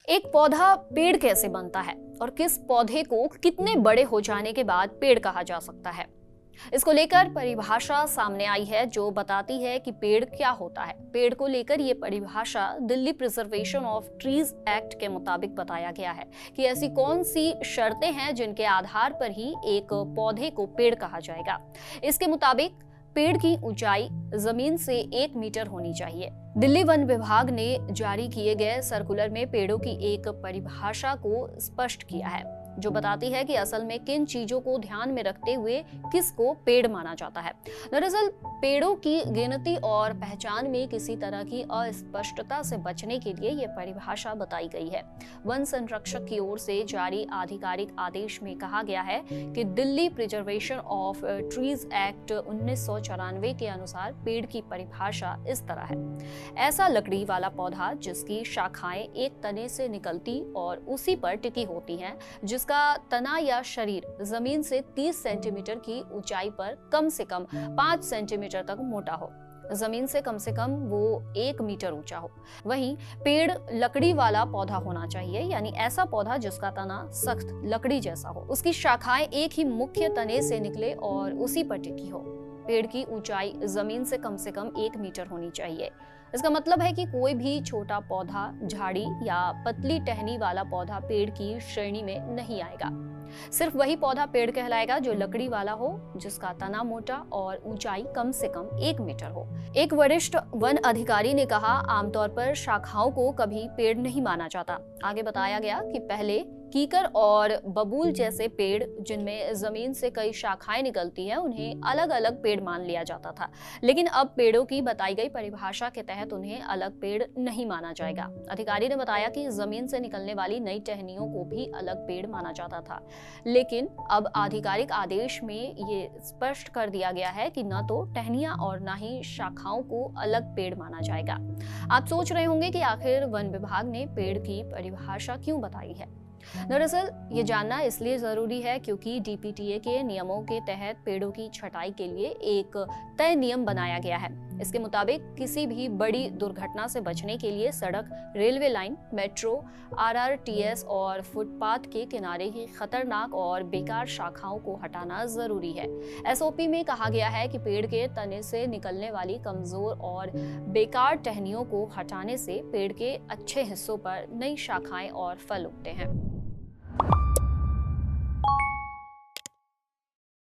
एक पौधा पेड़ कैसे बनता है और किस पौधे को कितने बड़े हो जाने के बाद पेड़ कहा जा सकता है, इसको लेकर परिभाषा सामने आई है जो बताती है कि पेड़ क्या होता है। पेड़ को लेकर ये परिभाषा Delhi preservation of trees act के मुताबिक बताया गया है कि ऐसी कौन सी शर्तें हैं जिनके आधार पर ही एक पौधे को पेड़ कहा जाएगा। इसके मुताबिक पेड़ की ऊंचाई जमीन से 1 मीटर होनी चाहिए। दिल्ली वन विभाग ने जारी किए गए सर्कुलर में पेड़ों की एक परिभाषा को स्पष्ट किया है जो बताती है कि असल में किन चीजों को ध्यान में रखते हुए किसको पेड़ माना जाता है। दरअसल पेड़ों की गिनती और पहचान में किसी तरह की अस्पष्टता से बचने के लिए यह परिभाषा बताई गई है। वन संरक्षक की ओर से जारी आधिकारिक आदेश में कहा गया है कि Delhi preservation of trees act 1994 के अनुसार पेड़ की परिभाषा इस तरह है। ऐसा लकड़ी वाला पौधा जिसकी शाखाएं एक तने से निकलती और उसी पर टिकी होती हैं, जिसका तना या शरीर जमीन से 30 सेंटीमीटर की ऊंचाई पर कम से कम 5 सेंटीमीटर तक मोटा हो, जमीन से कम वो 1 मीटर ऊंचा हो। वहीं पेड़ लकड़ी वाला पौधा होना चाहिए, यानी ऐसा पौधा जिसका तना सख्त लकड़ी जैसा हो, उसकी शाखाएं एक ही मुख्य तने से निकले और उसी पर टिकी हो। पेड़ की ऊंचाई जमीन से कम 1 मीटर होनी चाहिए। इसका मतलब है कि कोई भी छोटा पौधा, झाड़ी या पतली टहनी वाला पौधा पेड़ की श्रेणी में नहीं आएगा। सिर्फ वही पौधा पेड़ कहलाएगा जो लकड़ी वाला हो, जिसका तना मोटा और ऊंचाई कम से कम 1 मीटर हो। एक वरिष्ठ वन अधिकारी ने कहा, आमतौर पर शाखाओं को कभी पेड़ नहीं माना जाता। आगे बताया गया कि पहले कीकर और बबूल जैसे पेड़ जिनमें जमीन से कई शाखाएं निकलती हैं, उन्हें अलग अलग पेड़ मान लिया जाता था, लेकिन अब पेड़ों की बताई गई परिभाषा के तहत उन्हें अलग पेड़ नहीं माना जाएगा। अधिकारी ने बताया कि जमीन से निकलने वाली नई टहनियों को भी अलग पेड़ माना जाता था, लेकिन अब आधिकारिक आदेश में ये स्पष्ट कर दिया गया है कि न तो टहनियां और न ही शाखाओं को अलग पेड़ माना जाएगा। आप सोच रहे होंगे कि आखिर वन विभाग ने पेड़ की परिभाषा क्यों बताई है। दरअसल ये जानना इसलिए जरूरी है क्योंकि डीपीटीए के नियमों के तहत पेड़ों की छटाई के लिए एक तय नियम बनाया गया है। इसके मुताबिक किसी भी बड़ी दुर्घटना से बचने के लिए सड़क, रेलवे लाइन, मेट्रो, आरआरटीएस और फुटपाथ के किनारे की खतरनाक और बेकार शाखाओं को हटाना जरूरी है। एसओपी में कहा गया है कि पेड़ के तने से निकलने वाली कमजोर और बेकार टहनियों को हटाने से पेड़ के अच्छे हिस्सों पर नई शाखाएं और फल उगते हैं।